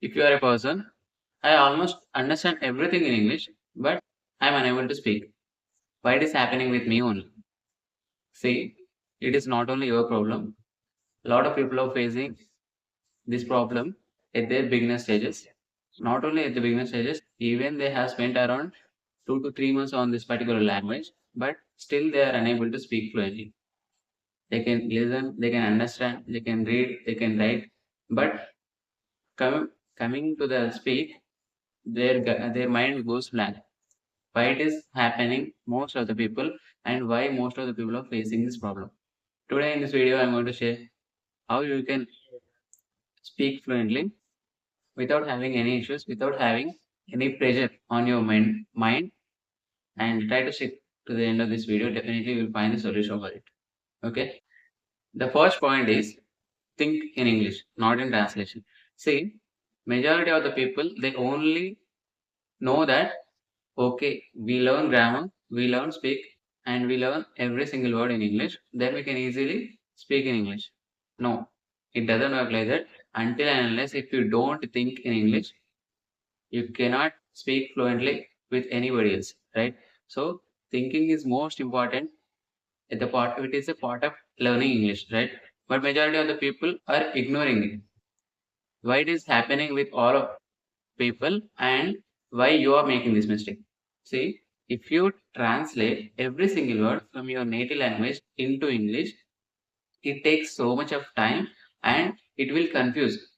If you are a person, I almost understand everything in English, but I am unable to speak. Why it is happening with me only? See, it is not only your problem. A lot of people are facing this problem at their beginner stages. Not only at the beginner stages, even they have spent around 2 to 3 months on this particular language, but still they are unable to speak fluently. They can listen, they can understand, they can read, they can write, but coming to the speak, their mind goes blank. Why it is happening most of the people, and why most of the people are facing this problem. Today in this video, I'm going to share how you can speak fluently without having any issues, without having any pressure on your mind, and try to stick to the end of this video. Definitely, you will find the solution for it. Okay. The first point is think in English, not in translation. See, majority of the people they only know that okay, we learn grammar, we learn speak, and we learn every single word in English. Then we can easily speak in English. No, it doesn't work like that. Until and unless if you don't think in English, you cannot speak fluently with anybody else, right? So thinking is most important. At the part, it is a part of learning English, right? But majority of the people are ignoring it. Why it is happening with all of people, and why you are making this mistake? See, if you translate every single word from your native language into English, it takes so much of time and it will confuse,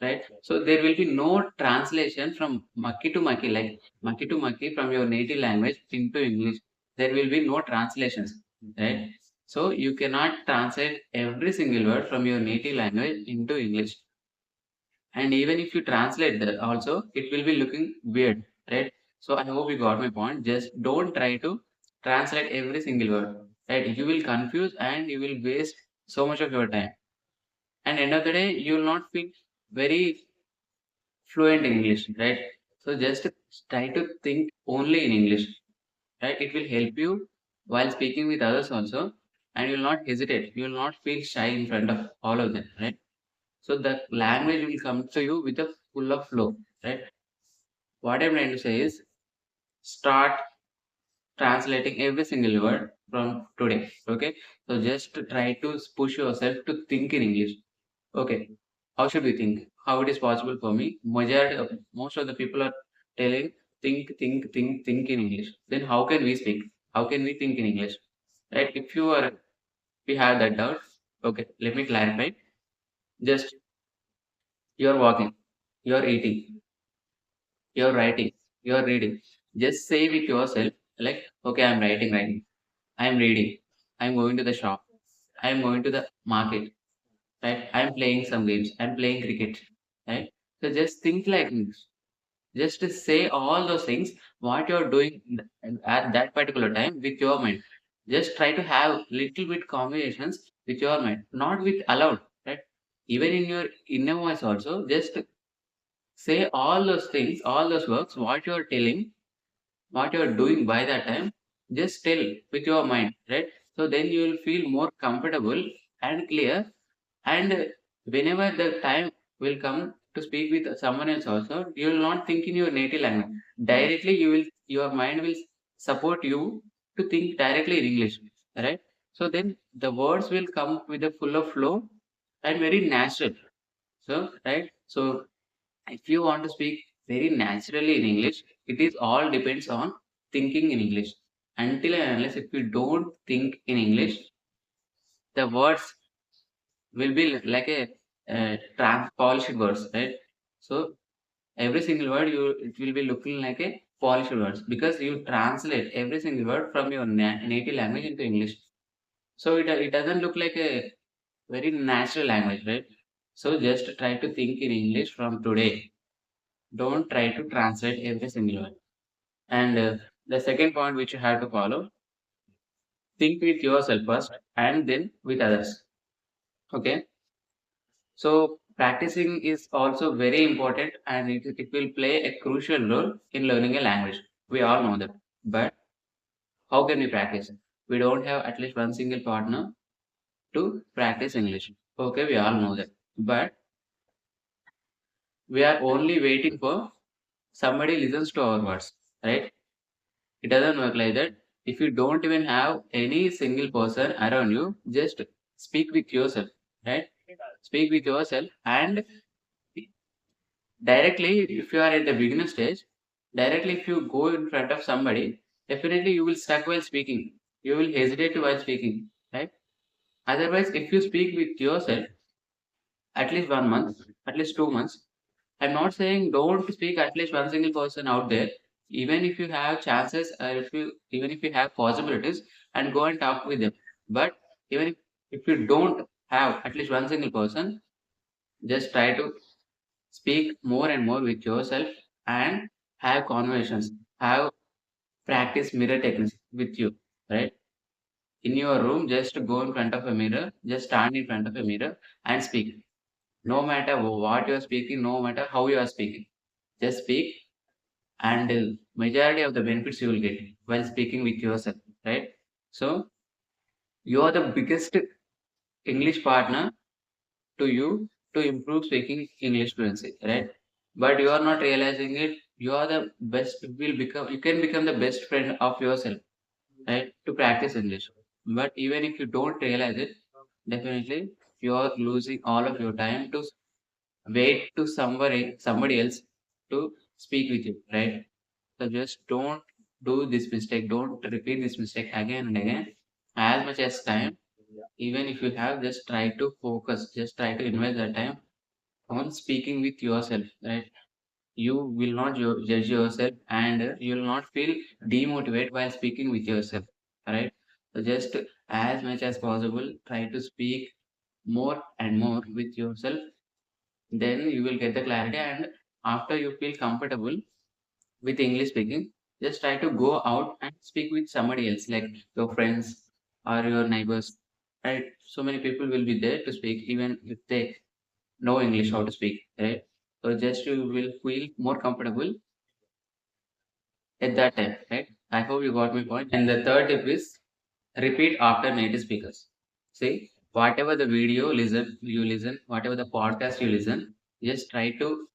right? So there will be no translation from maki to maki, like maki to maki from your native language into English. There will be no translations, right? So you cannot translate every single word from your native language into English. And even if you translate that also, it will be looking weird, right? So I hope you got my point. Just don't try to translate every single word, right? You will confuse and you will waste so much of your time. And end of the day, you will not feel very fluent in English, right? So just try to think only in English, right? It will help you while speaking with others also, and you will not hesitate. You will not feel shy in front of all of them, right? So the language will come to you with a full of flow, right? What I'm trying to say is start translating every single word from today. Okay. So just try to push yourself to think in English. Okay. How should we think? How it is possible for me? Most of the people are telling think in English. Then how can we speak? How can we think in English? Right? If you have that doubt, okay, let me clarify. Just you're walking, you're eating, you're writing, you're reading. Just say with yourself, like, okay, I'm writing, I'm reading, I'm going to the shop, I'm going to the market, right? I'm playing some games, I'm playing cricket, right? So just think like this. Just to say all those things, what you're doing at that particular time with your mind. Just try to have little bit conversations with your mind, not with aloud, right? Even in your inner voice also, just say all those things, all those works, what you're telling, what you're doing by that time, just tell with your mind, right? So then you will feel more comfortable and clear. And whenever the time will come to speak with someone else also, you will not think in your native language. Directly, your mind will support you to think directly in English, right? So then the words will come with a full of flow and very natural. So, right? So if you want to speak very naturally in English, it is all depends on thinking in English. Until and unless if you don't think in English, the words will be like a polished words, right? So every single word it will be looking like a polished words because you translate every single word from your native language into English. So it doesn't look like a very natural language, right? So just try to think in English from today. Don't try to translate every single word. And the second point which you have to follow, think with yourself first and then with others. Okay. So practicing is also very important and it will play a crucial role in learning a language. We all know that. But how can we practice? We don't have at least one single partner to practice English. Okay, we all know that. But We are only waiting for somebody listens to our words, right? It doesn't work like that. If you don't even have any single person around you, just speak with yourself, right? Speak with yourself, and directly, if you are at the beginner stage, directly if you go in front of somebody, definitely you will stuck while speaking. You will hesitate while speaking, right? Otherwise, if you speak with yourself at least 1 month, at least 2 months, I'm not saying don't speak at least one single person out there. Even if you have chances, or if you even if you have possibilities, and go and talk with them. But even if you don't have at least one single person, just try to speak more and more with yourself and have conversations. Have practice mirror techniques with you, right? In your room, just go in front of a mirror, just stand in front of a mirror and speak. No matter what you are speaking, no matter how you are speaking, just speak, and majority of the benefits you will get while speaking with yourself, right? So you are the biggest English partner to you to improve speaking English fluency, right? But you are not realizing it. You are the best. Will become. You can become the best friend of yourself, right? To practice English. But even if you don't realize it, definitely you are losing all of your time to wait to somebody else to speak with you, right? So just don't do this mistake. Don't repeat this mistake again and again. As much as time, even if you have, just try to focus. Just try to invest that time on speaking with yourself, right? You will not judge yourself, and you will not feel demotivated while speaking with yourself, right? So just as much as possible, try to speak more and more with yourself. Then you will get the clarity, and after you feel comfortable with English speaking, just try to go out and speak with somebody else, like your friends or your neighbors, right? So many people will be there to speak, even if they know English how to speak, right? So just you will feel more comfortable at that time, right? I hope you got my point. And the third tip is repeat after native speakers. See, whatever the video you listen, whatever the podcast you listen, just try to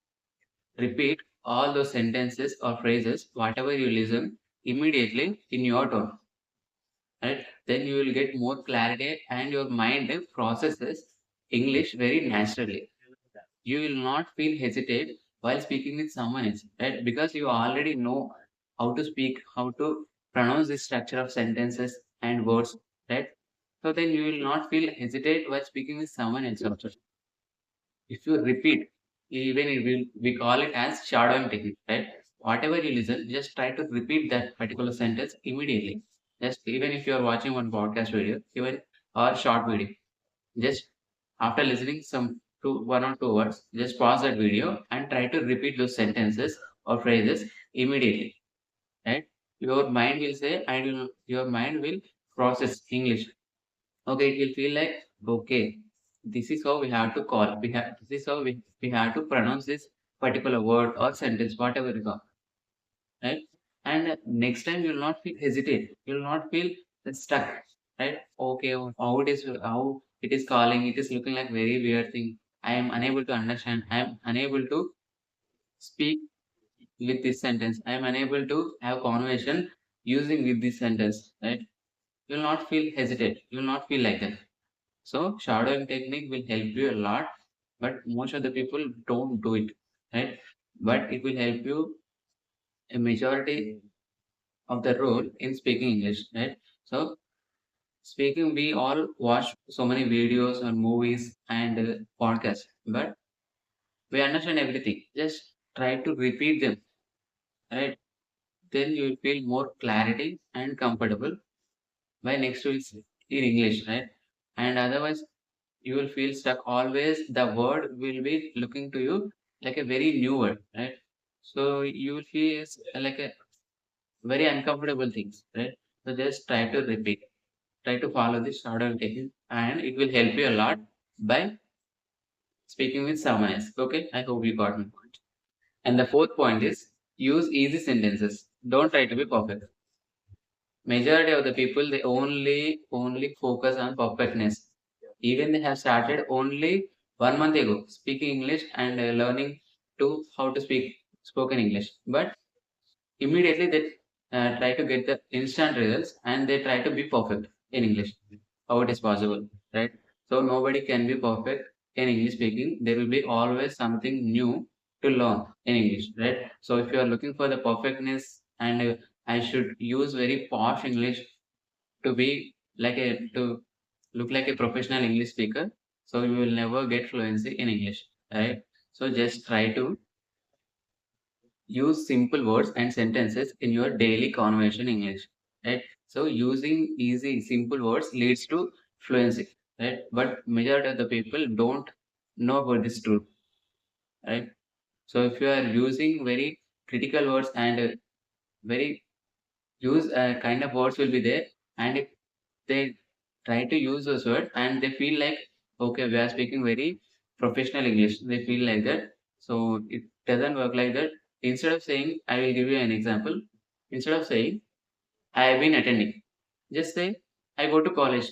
repeat all those sentences or phrases, whatever you listen, immediately in your tone, right? Then you will get more clarity, and your mind processes English very naturally. You will not feel hesitate while speaking with someone else, right? Because you already know how to speak, how to pronounce the structure of sentences and words, right? So then you will not feel hesitate while speaking with someone else also. If you repeat, even if we call it as shadowing technique, right? Whatever you listen, just try to repeat that particular sentence immediately. Just even if you are watching one podcast video, even or short video, just after listening some to 1 or 2 words, just pause that video and try to repeat those sentences or phrases immediately. Right? Your mind will say, and your mind will process English. Okay, it will feel like, okay, this is how we have to call. This is how we have to pronounce this particular word or sentence, whatever it is, right? And next time you will not feel hesitate. You will not feel stuck, right? Okay, how it is calling. It is looking like very weird thing. I am unable to understand. I am unable to speak with this sentence. I am unable to have conversation using with this sentence, right? You will not feel hesitate. You will not feel like that. So shadowing technique will help you a lot, but most of the people don't do it, right? But it will help you a majority of the role in speaking English, right? So speaking, we all watch so many videos and movies and podcasts, but we understand everything. Just try to repeat them, right? Then you will feel more clarity and comfortable by next week in English, right? And otherwise, you will feel stuck. Always the word will be looking to you like a very new word, right? So you will feel like a very uncomfortable things, right? So just try to repeat. Try to follow this shorter technique, and it will help you a lot by speaking with someone else. Okay, I hope you got my point. And the fourth point is use easy sentences. Don't try to be perfect. Majority of the people, they only focus on perfectness. Even they have started only 1 month ago speaking English and learning. to how to speak spoken English, but immediately they try to get the instant results and they try to be perfect in English. How it is possible, right? So nobody can be perfect in English speaking. There will be always something new to learn in English, right? So if you are looking for the perfectness and I should use very posh English to be like a to look like a professional English speaker, so you will never get fluency in English, right? So just try to use simple words and sentences in your daily conversation English, right? So using easy, simple words leads to fluency, right? But majority of the people don't know about this truth, right? So if you are using very critical words and very use kind of words will be there, and if they try to use those words and they feel like okay, we are speaking very professional English, they feel like that. So it doesn't work like that. Instead of saying, I will give you an example. Instead of saying I have been attending, just say I go to college,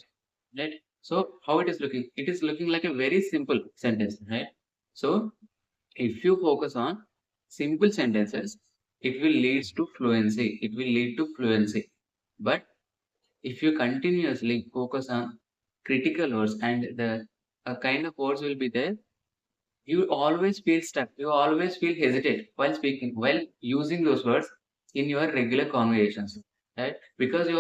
right? So how it is looking, it is looking like a very simple sentence, right? So if you focus on simple sentences, it will lead to fluency, it will lead to fluency. But if you continuously focus on critical words and the a kind of words will be there, you always feel stuck. You always feel hesitate while speaking, while using those words in your regular conversations, right? Because you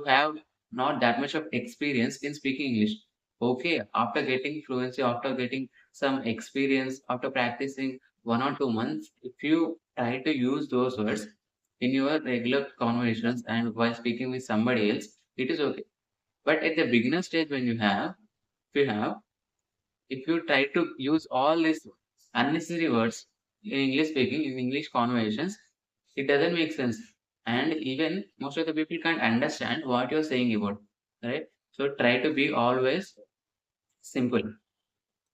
have not that much of experience in speaking English. Okay, after getting fluency, after getting some experience, after practicing 1 or 2 months, if you try to use those words in your regular conversations and while speaking with somebody else, it is okay. But at the beginner stage, when if you have if you try to use all these unnecessary words in English speaking, in English conversations, it doesn't make sense. And even most of the people can't understand what you're saying about, right? So try to be always simple.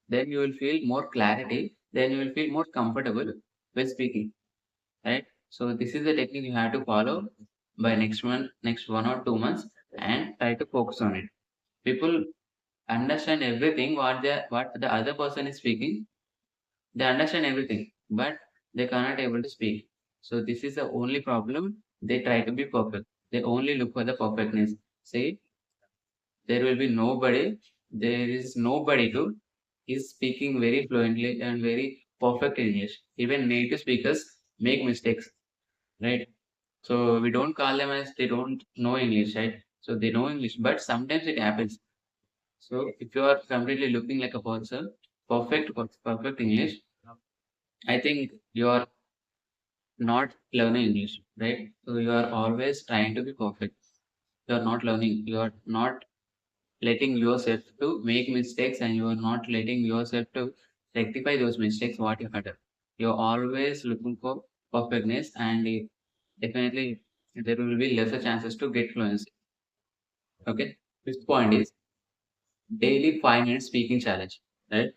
Then you will feel more clarity. Then you will feel more comfortable when speaking, right? So this is the technique you have to follow by next month, next 1 or 2 months, and try to focus on it. People understand everything what the other person is speaking. They understand everything, but they cannot able to speak. So this is the only problem. They try to be perfect. They only look for the perfectness. See, there will be nobody. There is nobody to is speaking very fluently and very perfect English. Even native speakers make mistakes, right? So we don't call them as they don't know English, right? So they know English, but sometimes it happens. So if you are completely looking like a person, perfect English, I think you are not learning English, right? So you are always trying to be perfect. You are not learning. You are not letting yourself to make mistakes, and you are not letting yourself to rectify those mistakes what you had done. You are always looking for perfectness, and definitely there will be lesser chances to get fluency. Okay. Fifth point is daily 5 minutes speaking challenge, right?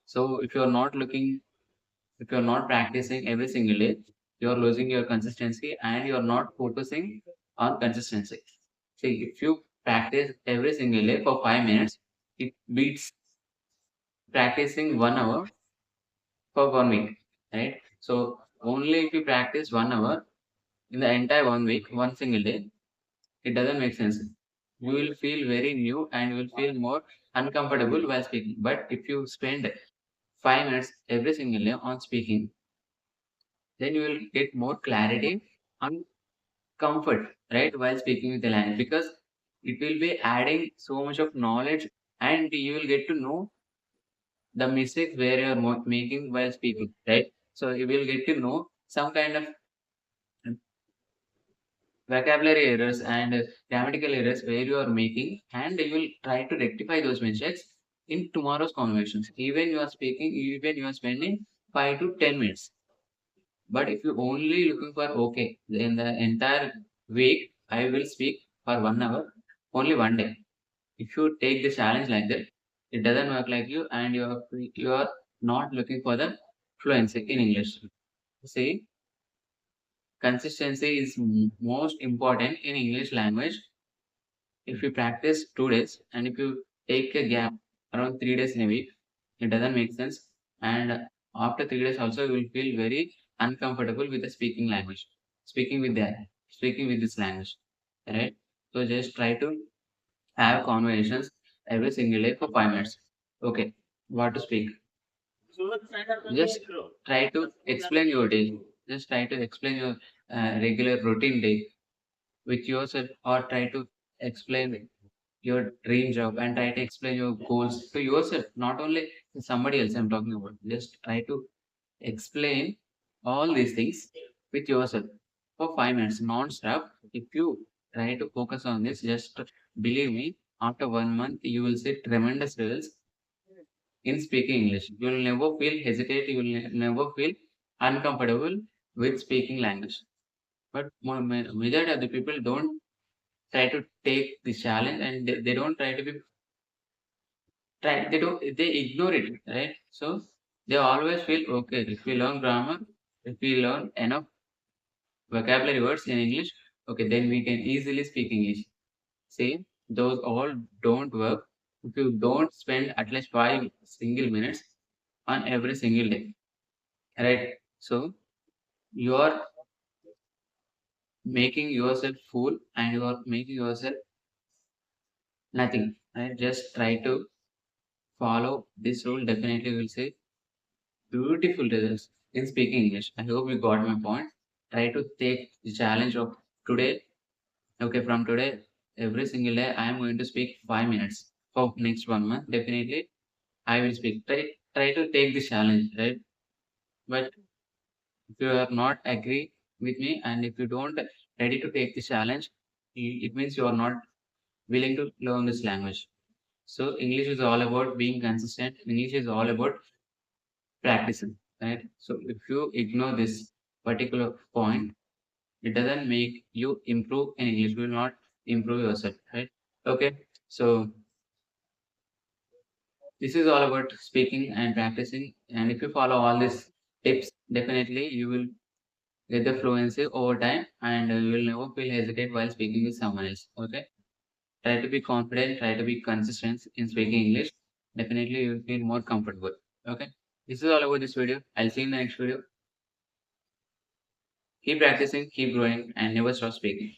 So if you're not practicing every single day, you're losing your consistency and you're not focusing on consistency. See, if you practice every single day for 5 minutes, it beats practicing 1 hour for 1 week, right? So only if you practice 1 hour in the entire 1 week, one single day, it doesn't make sense. You will feel very new and you will feel more uncomfortable while speaking. But if you spend 5 minutes every single day on speaking, then you will get more clarity and comfort, right, while speaking with the language, because it will be adding so much of knowledge and you will get to know the mistakes where you are making while speaking, right? So you will get to know some kind of vocabulary errors and grammatical errors where you are making, and you will try to rectify those mistakes in tomorrow's conversations. Even you are speaking, even you are spending 5 to 10 minutes. But if you only looking for okay, in the entire week, I will speak for 1 hour, only one day. If you take the challenge like that, it doesn't work like you, and you are not looking for the fluency in English. See, consistency is most important in English language. If you practice 2 days and if you take a gap around 3 days in a week, it doesn't make sense. And after 3 days also you will feel very uncomfortable with the speaking language, speaking with that, speaking with this language, right? So just try to have conversations every single day for 5 minutes. Okay, what to speak? Just try to explain your day. Just try to explain your regular routine day with yourself, or try to explain your dream job and try to explain your goals to yourself, not only to somebody else. I'm talking about. Just try to explain all these things with yourself for 5 minutes non-stop. If you try to focus on this, just believe me, after 1 month, you will see tremendous results in speaking English. You will never feel hesitate, you will never feel uncomfortable with speaking language. But majority of the people don't try to take this challenge, and they don't try to be they ignore it, right? So they always feel okay if we learn grammar, if we learn enough vocabulary words in English, okay, then we can easily speak English. See, those all don't work if you don't spend at least 5 single minutes on every single day, right? So you are making yourself fool and you are making yourself nothing, right? Just try to follow this rule. Definitely, will say beautiful results in speaking English. I hope you got my point. Try to take the challenge of today. Okay, from today, every single day, I am going to speak 5 minutes for next 1 month. Definitely, I will speak. Try to take this challenge, right? But if you are not agree with me and if you don't ready to take this challenge, it means you are not willing to learn this language. So English is all about being consistent. English is all about practicing, right? So if you ignore this particular point, it doesn't make you improve in English. You will not improve yourself, right? Okay. So this is all about speaking and practicing. And if you follow all these tips, definitely you will get the fluency over time, and you will never feel hesitate while speaking with someone else. Okay. Try to be confident, try to be consistent in speaking English. Definitely you will feel more comfortable. Okay. This is all about this video. I'll see you in the next video. Keep practicing, keep growing, and never stop speaking.